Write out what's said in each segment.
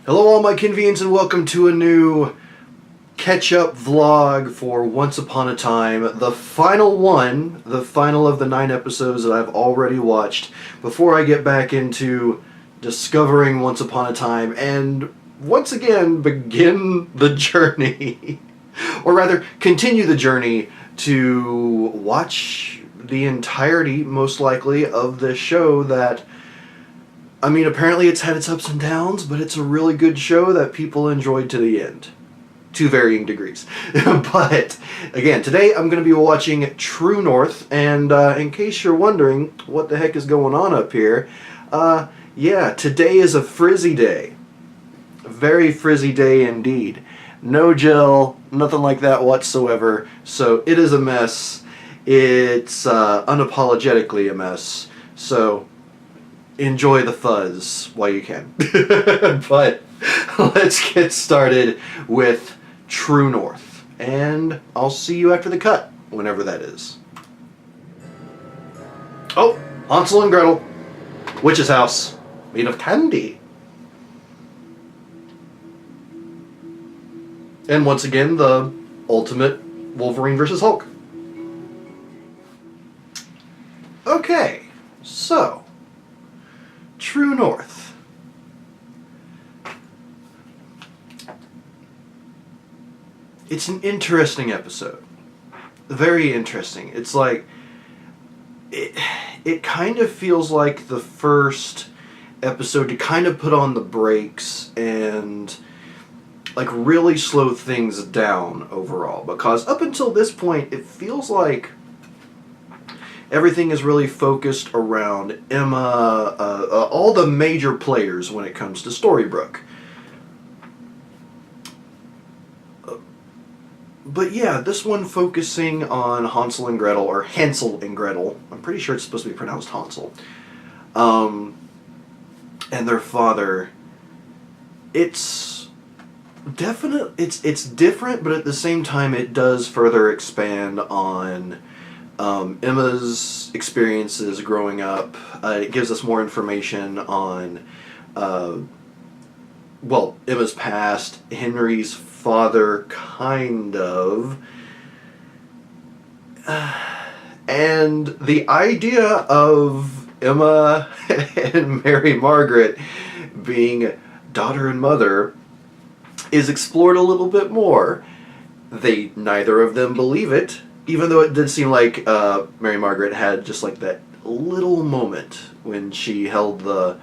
Hello all my Convenients and welcome to a new catch-up vlog for Once Upon a Time. The final one, the final of the 9 episodes that I've already watched before I get back into discovering Once Upon a Time and once again begin the journey, or rather continue the journey to watch the entirety, most likely, of this show that apparently it's had its ups and downs, but it's a really good show that people enjoyed to the end. To varying degrees. But, again, today I'm going to be watching True North, and in case you're wondering what the heck is going on up here, yeah, today is a frizzy day. A very frizzy day indeed. No gel, nothing like that whatsoever, so it is a mess. It's unapologetically a mess, so enjoy the fuzz while you can. But let's get started with True North, and I'll see you after the cut, whenever that is. Oh, Hansel and Gretel, witch's house, made of candy. And once again, the ultimate Wolverine versus Hulk. Okay, so True North. It's an interesting episode. Very interesting. It's like it kind of feels like the first episode to kind of put on the brakes and like really slow things down overall, because up until this point it feels like everything is really focused around Emma, all the major players when it comes to Storybrooke. But yeah, this one focusing on Hansel and Gretel, or Hansel and Gretel. I'm pretty sure it's supposed to be pronounced Hansel. And their father. It's it's different, but at the same time it does further expand on Emma's experiences growing up. It gives us more information on, Emma's past, Henry's father, kind of, and the idea of Emma and Mary Margaret being daughter and mother is explored a little bit more. Neither of them believe it, even though it did seem like Mary Margaret had just like that little moment when she held the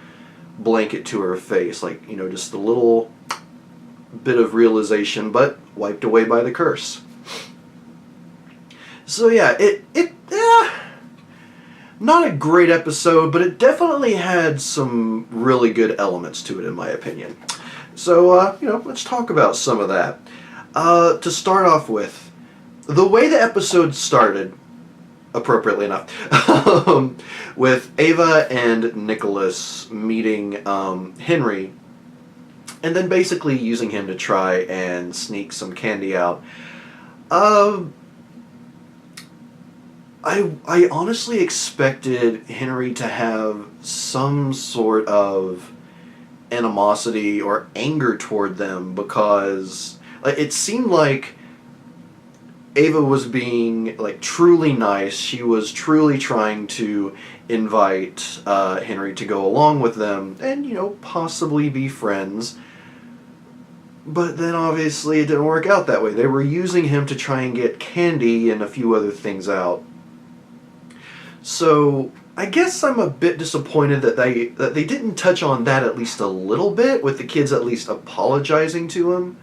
blanket to her face, like, you know, just a little bit of realization, but wiped away by the curse. So yeah, not a great episode, but it definitely had some really good elements to it, in my opinion. So, let's talk about some of that. To start off with, the way the episode started, appropriately enough, with Ava and Nicholas meeting Henry, and then basically using him to try and sneak some candy out. I honestly expected Henry to have some sort of animosity or anger toward them, because it seemed like Ava was being like truly nice. She was truly trying to invite Henry to go along with them and, possibly be friends. But then obviously it didn't work out that way. They were using him to try and get candy and a few other things out. So I guess I'm a bit disappointed that they didn't touch on that at least a little bit, with the kids at least apologizing to him.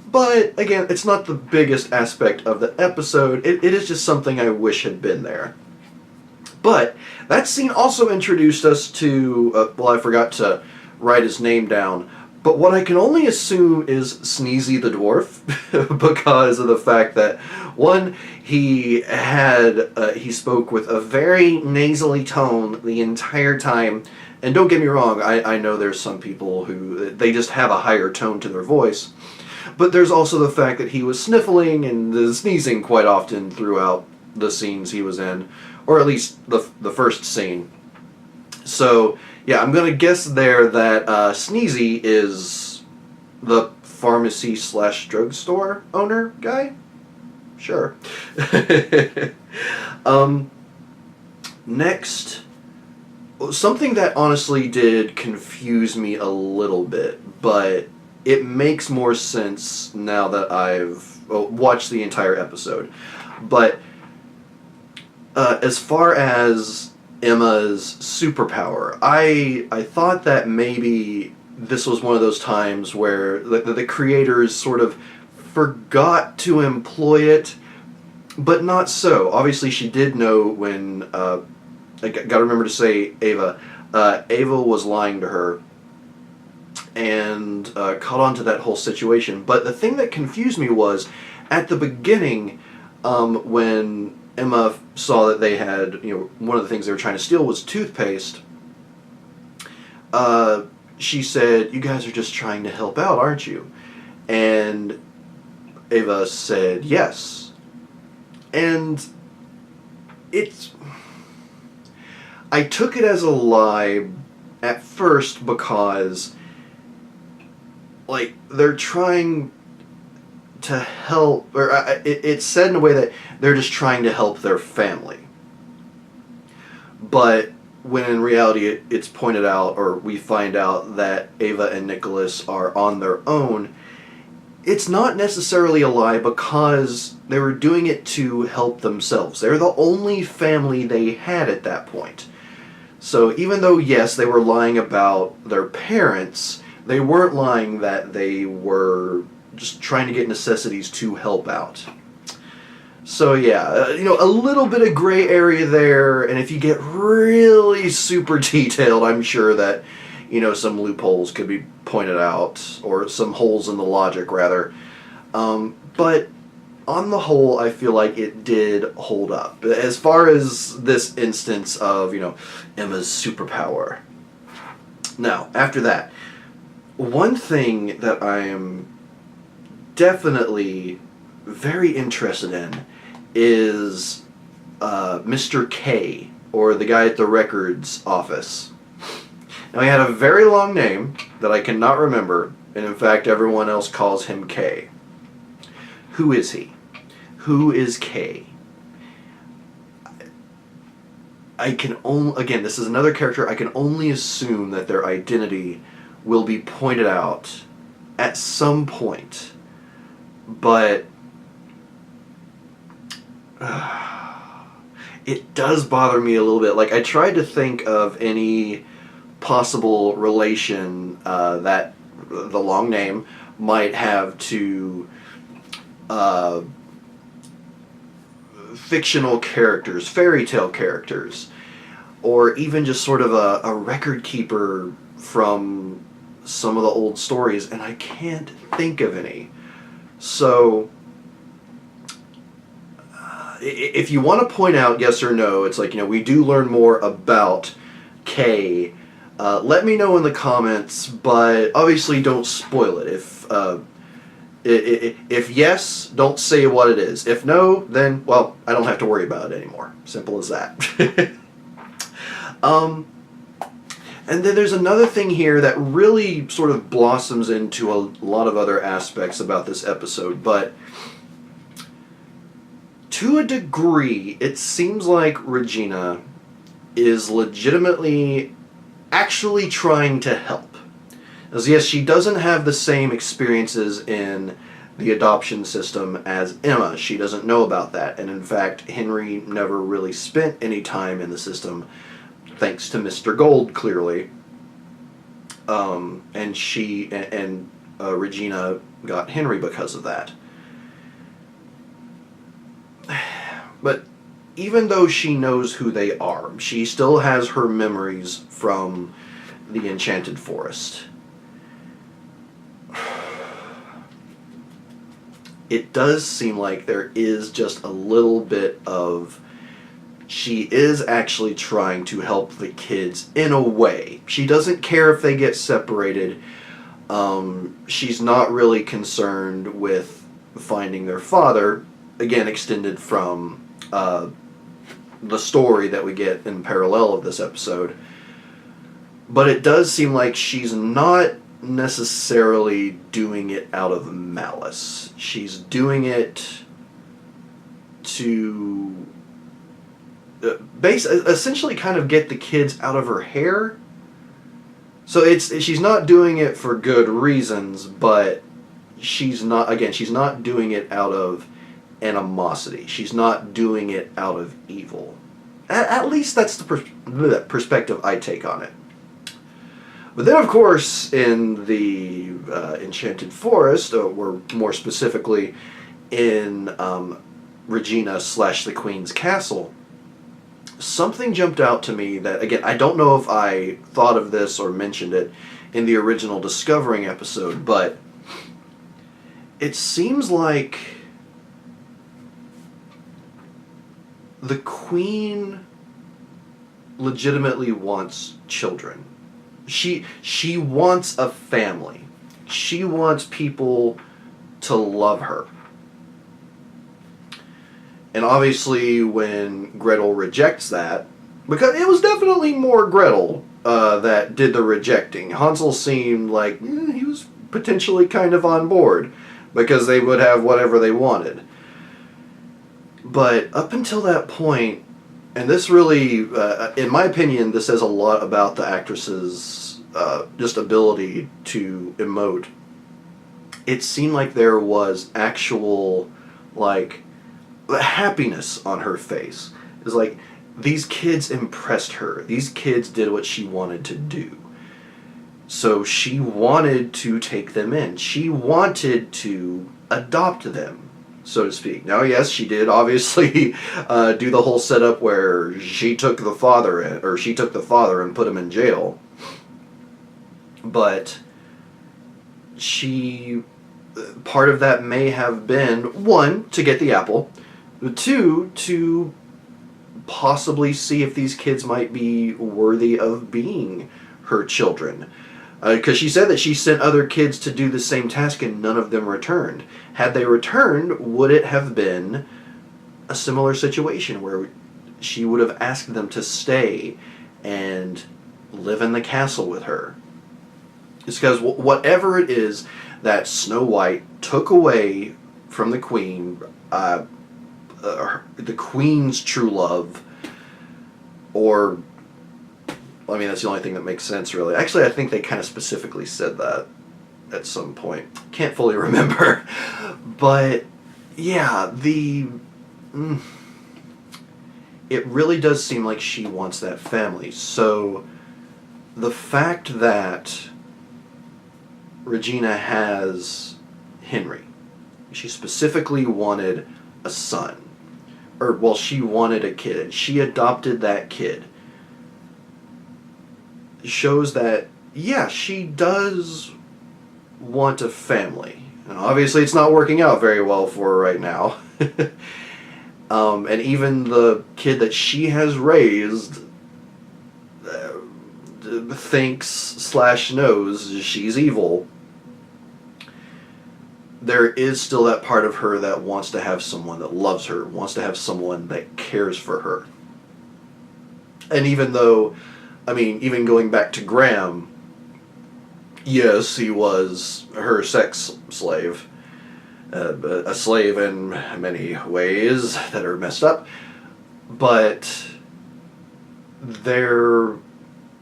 But again, it's not the biggest aspect of the episode. It is just something I wish had been there. But that scene also introduced us to, I forgot to write his name down, but what I can only assume is Sneezy the Dwarf, because of the fact that, one, he spoke with a very nasally tone the entire time, and don't get me wrong, I know there's some people who, they just have a higher tone to their voice, but there's also the fact that he was sniffling and sneezing quite often throughout the scenes he was in, or at least the first scene. So Yeah, I'm gonna guess there that Sneezy is the pharmacy slash drugstore owner guy. Sure. um, Next, something that honestly did confuse me a little bit, but it makes more sense now that I've watched the entire episode. But as far as Emma's superpower, I thought that maybe this was one of those times where the creators sort of forgot to employ it, but not so. Obviously, she did know when. I got to remember to say Ava. Ava was lying to her and caught on to that whole situation. But the thing that confused me was at the beginning, when Emma saw that they had, one of the things they were trying to steal was toothpaste. She said, "You guys are just trying to help out, aren't you?" And Ava said, "Yes." And it's... I took it as a lie at first because, like, they're trying to help, or it's said in a way that they're just trying to help their family. But when in reality it's pointed out, or we find out that Ava and Nicholas are on their own, it's not necessarily a lie because they were doing it to help themselves. They're the only family they had at that point. So even though, yes, they were lying about their parents, they weren't lying that they were just trying to get necessities to help out. So yeah, a little bit of gray area there, and if you get really super detailed, I'm sure that, some loopholes could be pointed out, or some holes in the logic, rather. But on the whole, I feel like it did hold up. As far as this instance of, Emma's superpower. Now, after that, one thing that I am definitely very interested in is Mr. K, or the guy at the records office. Now, he had a very long name that I cannot remember, and in fact, everyone else calls him K. Who is he? Who is K? I can only, again, this is another character, I can only assume that their identity will be pointed out at some point. But it does bother me a little bit. Like, I tried to think of any possible relation that the long name might have to fictional characters, fairy tale characters, or even just sort of a record keeper from some of the old stories, and I can't think of any. So if you want to point out yes or no, it's like, we do learn more about Kay. Let me know in the comments, but obviously don't spoil it. If yes, don't say what it is. If no, then, well, I don't have to worry about it anymore. Simple as that. And then there's another thing here that really sort of blossoms into a lot of other aspects about this episode, but to a degree, it seems like Regina is legitimately actually trying to help. As yes, she doesn't have the same experiences in the adoption system as Emma. She doesn't know about that. And in fact, Henry never really spent any time in the system, thanks to Mr. Gold, clearly. And she and Regina got Henry because of that. But even though she knows who they are, she still has her memories from the Enchanted Forest. It does seem like there is just a little bit of... She is actually trying to help the kids in a way. She doesn't care if they get separated. She's not really concerned with finding their father. Again, extended from the story that we get in parallel of this episode. But it does seem like she's not necessarily doing it out of malice. She's doing it to essentially kind of get the kids out of her hair. So she's not doing it for good reasons, but she's not doing it out of animosity. She's not doing it out of evil. At least that's the perspective I take on it. But then, of course, in the Enchanted Forest, or more specifically in Regina / the Queen's Castle, something jumped out to me that, again, I don't know if I thought of this or mentioned it in the original Discovering episode, but it seems like the Queen legitimately wants children. She wants a family. She wants people to love her. And obviously when Gretel rejects that, because it was definitely more Gretel that did the rejecting. Hansel seemed like he was potentially kind of on board because they would have whatever they wanted. But up until that point, and this really, in my opinion, this says a lot about the actress's just ability to emote. It seemed like there was actual, like, happiness on her face. It was like, these kids impressed her. These kids did what she wanted to do. So she wanted to take them in. She wanted to adopt them, so to speak. Now, yes, she did obviously do the whole setup where she took the father and put him in jail. But part of that may have been, one, to get the apple, two, to possibly see if these kids might be worthy of being her children. Because she said that she sent other kids to do the same task and none of them returned. Had they returned, would it have been a similar situation where she would have asked them to stay and live in the castle with her? It's because whatever it is that Snow White took away from the Queen, the Queen's true love, or, I mean, that's the only thing that makes sense, really. Actually, I think they kind of specifically said that at some point. Can't fully remember. But, yeah, it really does seem like she wants that family. So, the fact that Regina has Henry, she specifically wanted a son. She wanted a kid, and she adopted that kid. Shows that, yeah, she does want a family. And obviously it's not working out very well for her right now. And even the kid that she has raised thinks / knows she's evil. There is still that part of her that wants to have someone that loves her, wants to have someone that cares for her. And even though, I mean, even going back to Graham, yes, he was her sex slave. A slave in many ways that are messed up. But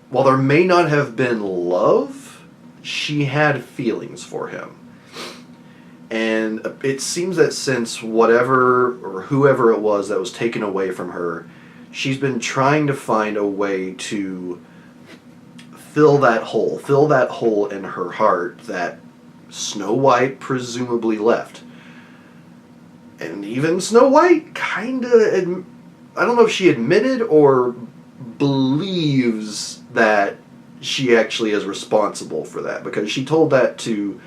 while there may not have been love, she had feelings for him. And it seems that since whatever or whoever it was that was taken away from her, she's been trying to find a way to fill that hole in her heart that Snow White presumably left. And even Snow White kind of, I don't know if she admitted or believes that she actually is responsible for that, because she told that to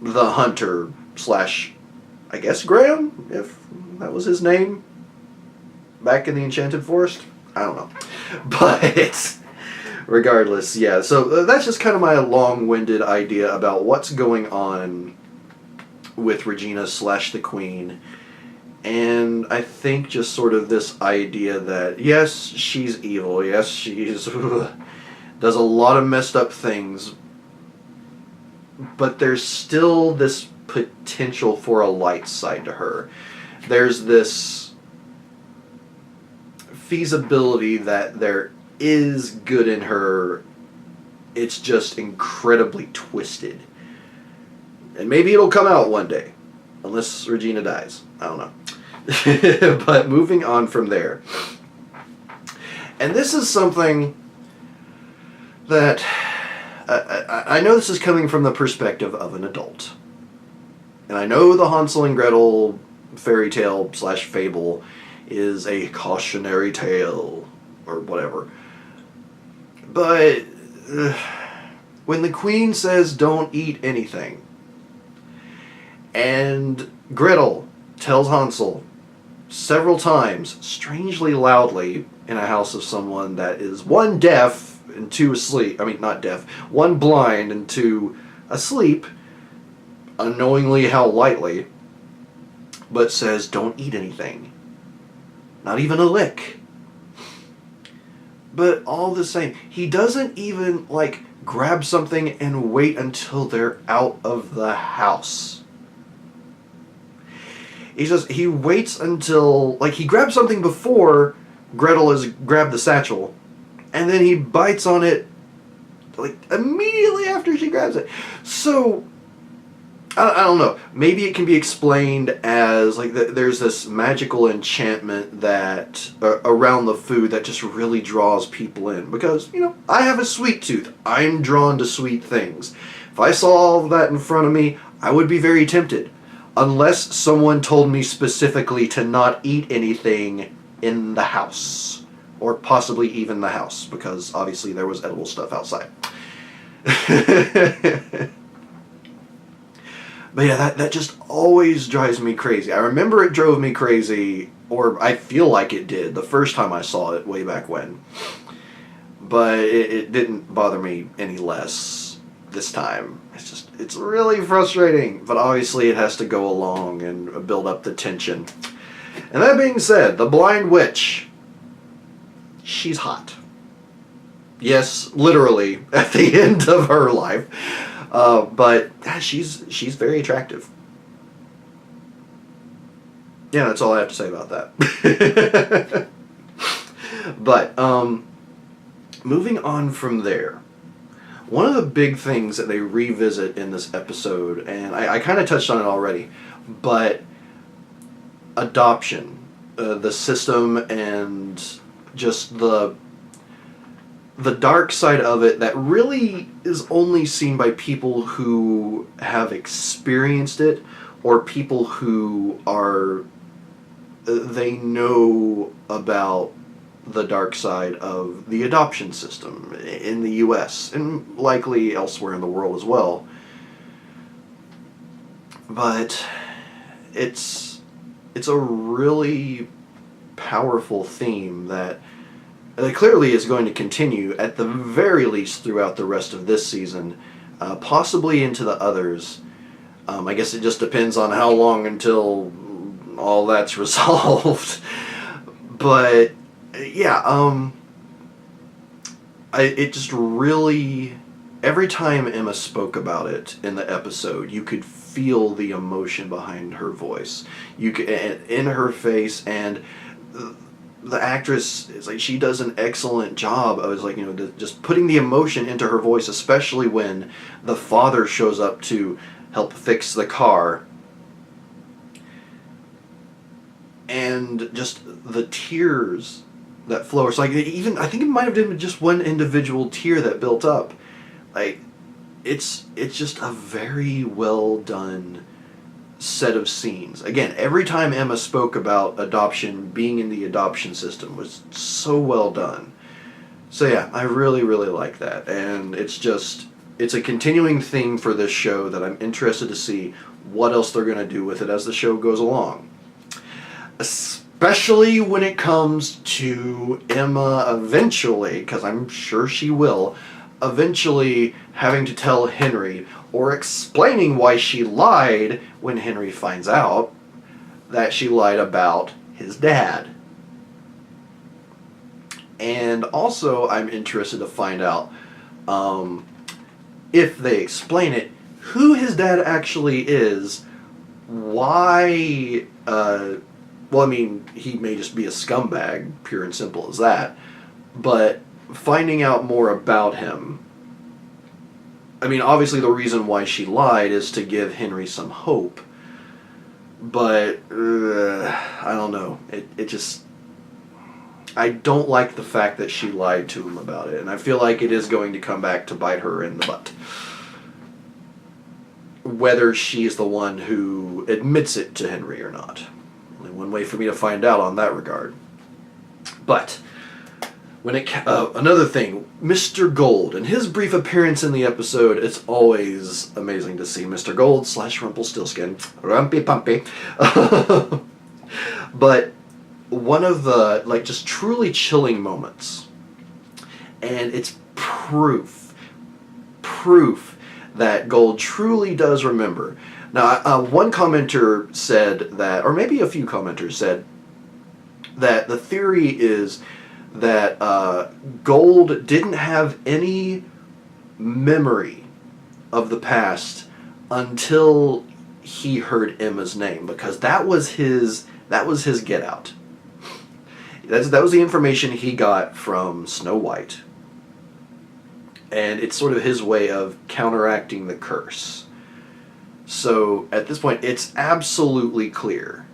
the hunter / I guess Graham, if that was his name, back in the Enchanted Forest. I don't know. But regardless, yeah, so that's just kind of my long-winded idea about what's going on with Regina / the Queen. And I think just sort of this idea that, yes, she's evil, yes, she's does a lot of messed up things, but there's still this potential for a light side to her. There's this feasibility that there is good in her. It's just incredibly twisted. And maybe it'll come out one day. Unless Regina dies. I don't know. But moving on from there. And this is something that I know this is coming from the perspective of an adult. And I know the Hansel and Gretel fairy tale / fable is a cautionary tale or whatever. But when the queen says don't eat anything, and Gretel tells Hansel several times, strangely loudly, in a house of someone that is one deaf and two asleep. I mean, not deaf. One blind and two asleep, unknowingly how lightly, but says, don't eat anything. Not even a lick. But all the same, he doesn't even, like, grab something and wait until they're out of the house. He waits until, like, he grabs something before Gretel has grabbed the satchel, and then he bites on it, like, immediately after she grabs it. So, I don't know. Maybe it can be explained as, like, there's this magical enchantment that around the food that just really draws people in. Because, you know, I have a sweet tooth. I'm drawn to sweet things. If I saw all of that in front of me, I would be very tempted. Unless someone told me specifically to not eat anything in the house. Or possibly even the house. Because, obviously, there was edible stuff outside. But yeah, that just always drives me crazy. I remember it drove me crazy, or I feel like it did, the first time I saw it way back when. But it didn't bother me any less this time. It's really frustrating. But obviously it has to go along and build up the tension. And that being said, the blind witch, she's hot. Yes, literally, at the end of her life. But she's very attractive. Yeah, that's all I have to say about that. But, moving on from there, one of the big things that they revisit in this episode, and I kind of touched on it already, but adoption, the system, and just the dark side of it that really is only seen by people who have experienced it, or people who they know about the dark side of the adoption system in the US, and likely elsewhere in the world as well. But it's a really powerful theme that clearly is going to continue, at the very least, throughout the rest of this season, possibly into the others. I guess it just depends on how long until all that's resolved. But, yeah, it just really, every time Emma spoke about it in the episode, you could feel the emotion behind her voice. You could, in her face, and the actress is like, she does an excellent job of, like, you know, just putting the emotion into her voice, especially when the father shows up to help fix the car, and just the tears that flow. It's like, even, I think it might have been just one individual tear that built up. Like, it's just a very well done set of scenes. Again, every time Emma spoke about adoption, being in the adoption system, was so well done. So yeah, I really, really like that. And it's a continuing theme for this show that I'm interested to see what else they're going to do with it as the show goes along. Especially when it comes to Emma eventually, because I'm sure she will, eventually having to tell Henry, or explaining why she lied when Henry finds out that she lied about his dad. And also, I'm interested to find out if they explain it, who his dad actually is, why, well, I mean, he may just be a scumbag, pure and simple as that, but finding out more about him, I mean, obviously the reason why she lied is to give Henry some hope, but, I don't know, it just, I don't like the fact that she lied to him about it, and I feel like it is going to come back to bite her in the butt. Whether she's the one who admits it to Henry or not. Only one way for me to find out on that regard. But, when another thing, Mr. Gold, and his brief appearance in the episode, it's always amazing to see Mr. Gold / Rumpelstiltskin, Rumpy Pumpy. But, one of the, like, just truly chilling moments, and it's proof that Gold truly does remember. Now, one commenter said that, or maybe a few commenters said, that the theory is that Gold didn't have any memory of the past until he heard Emma's name, because that was his get out. That was the information he got from Snow White. And it's sort of his way of counteracting the curse. So, at this point, it's absolutely clear,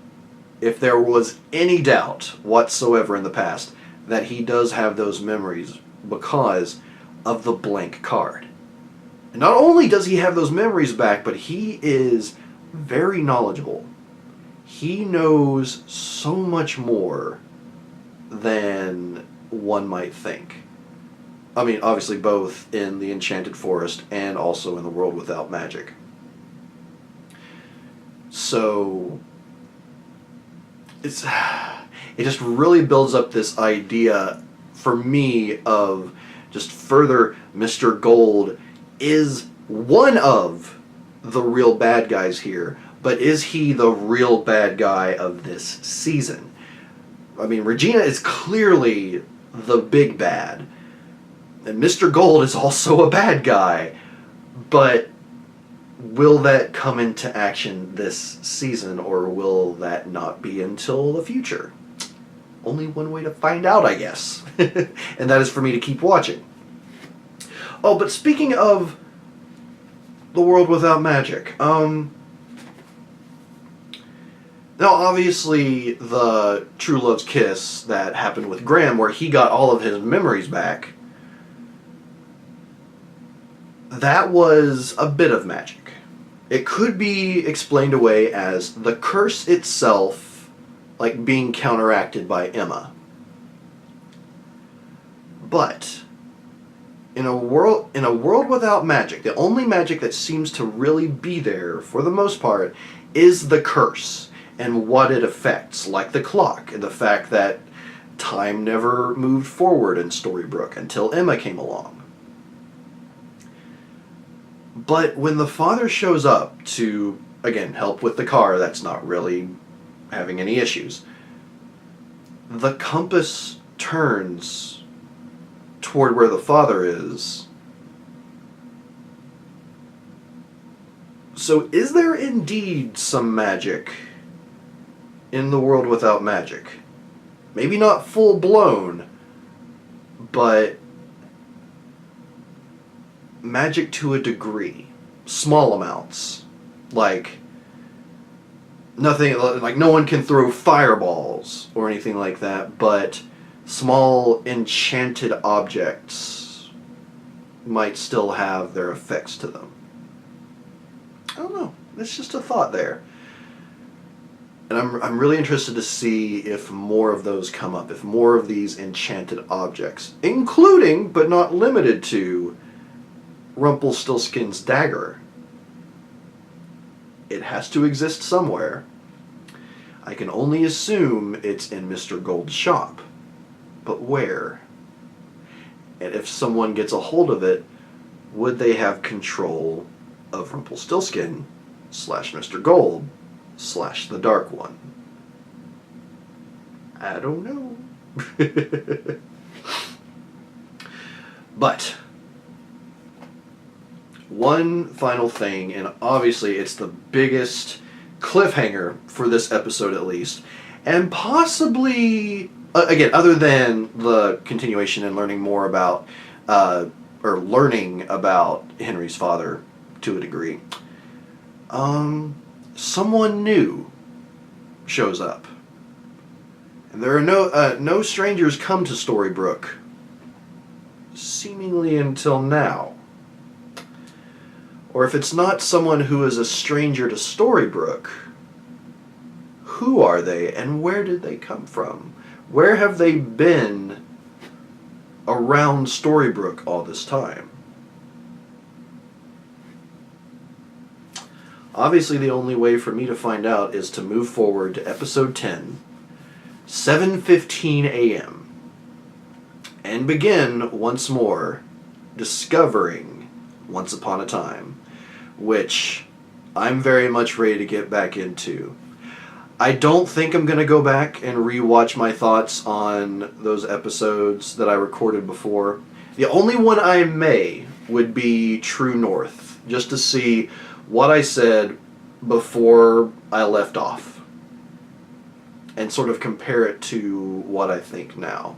if there was any doubt whatsoever in the past, that he does have those memories because of the blank card. And not only does he have those memories back, but he is very knowledgeable. He knows so much more than one might think. I mean, obviously both in the Enchanted Forest and also in the World Without Magic. So, it just really builds up this idea for me of just further Mr. Gold is one of the real bad guys here, but is he the real bad guy of this season? I mean, Regina is clearly the big bad. And Mr. Gold is also a bad guy, but will that come into action this season, or will that not be until the future? Only one way to find out, I guess. And that is for me to keep watching. Oh, but speaking of the World Without Magic, now obviously the True Love's Kiss that happened with Graham, where he got all of his memories back, that was a bit of magic. It could be explained away as the curse itself, like, being counteracted by Emma. But in a world without magic, the only magic that seems to really be there for the most part is the curse and what it affects, like the clock and the fact that time never moved forward in Storybrooke until Emma came along. But when the father shows up to, again, help with the car that's not really having any issues, the compass turns toward where the father is. So is there indeed some magic in the World Without Magic? Maybe not full-blown, but magic to a degree. Small amounts. Like, nothing, like no one can throw fireballs or anything like that, but small enchanted objects might still have their effects to them. I don't know. It's just a thought there. And I'm really interested to see if more of those come up, if more of these enchanted objects, including, but not limited to, Rumpelstiltskin's dagger. It has to exist somewhere. I can only assume it's in Mr. Gold's shop. But where? And if someone gets a hold of it, would they have control of Rumpelstiltskin / Mr. Gold / the Dark One? I don't know. But one final thing, and obviously it's the biggest cliffhanger for this episode at least, and possibly, again, other than the continuation and learning more about, or learning about Henry's father to a degree, someone new shows up. And there are no strangers come to Storybrooke, seemingly until now. Or if it's not someone who is a stranger to Storybrooke, who are they and where did they come from? Where have they been around Storybrooke all this time? Obviously, the only way for me to find out is to move forward to episode 10, 7:15 a.m., and begin once more discovering Once Upon a Time, which I'm very much ready to get back into. I don't think I'm going to go back and rewatch my thoughts on those episodes that I recorded before. The only one I may would be True North, just to see what I said before I left off and sort of compare it to what I think now.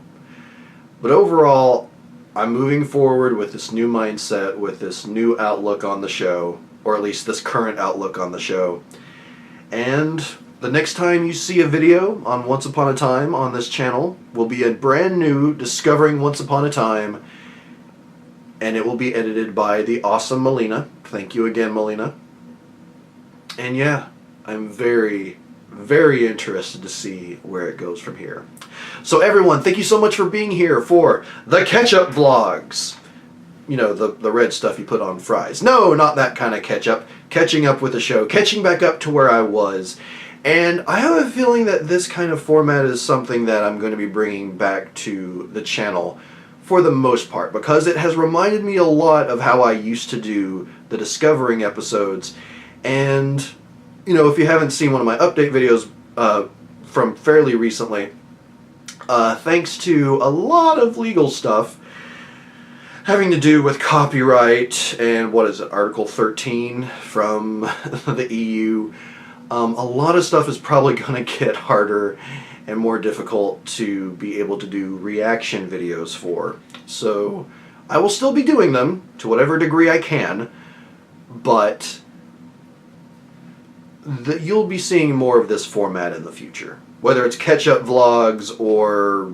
But overall, I'm moving forward with this new mindset, with this new outlook on the show, or at least this current outlook on the show. And the next time you see a video on Once Upon a Time on this channel will be a brand new Discovering Once Upon a Time, and it will be edited by the awesome Melina. Thank you again, Melina. And yeah, I'm very, very interested to see where it goes from here. So everyone, thank you so much for being here for the Ketchup Vlogs. You know, the red stuff you put on fries. No, not that kind of ketchup. Catching up with the show. Catching back up to where I was. And I have a feeling that this kind of format is something that I'm going to be bringing back to the channel for the most part, because it has reminded me a lot of how I used to do the Discovering episodes. And, you know, if you haven't seen one of my update videos from fairly recently, thanks to a lot of legal stuff having to do with copyright and, what is it, Article 13 from the EU, a lot of stuff is probably going to get harder and more difficult to be able to do reaction videos for. So I will still be doing them to whatever degree I can, but you'll be seeing more of this format in the future. Whether it's catch-up vlogs or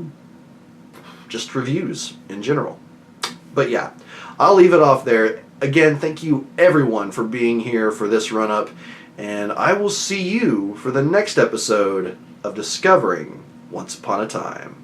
just reviews in general. But yeah, I'll leave it off there. Again, thank you everyone for being here for this run-up, and I will see you for the next episode of Discovering Once Upon a Time.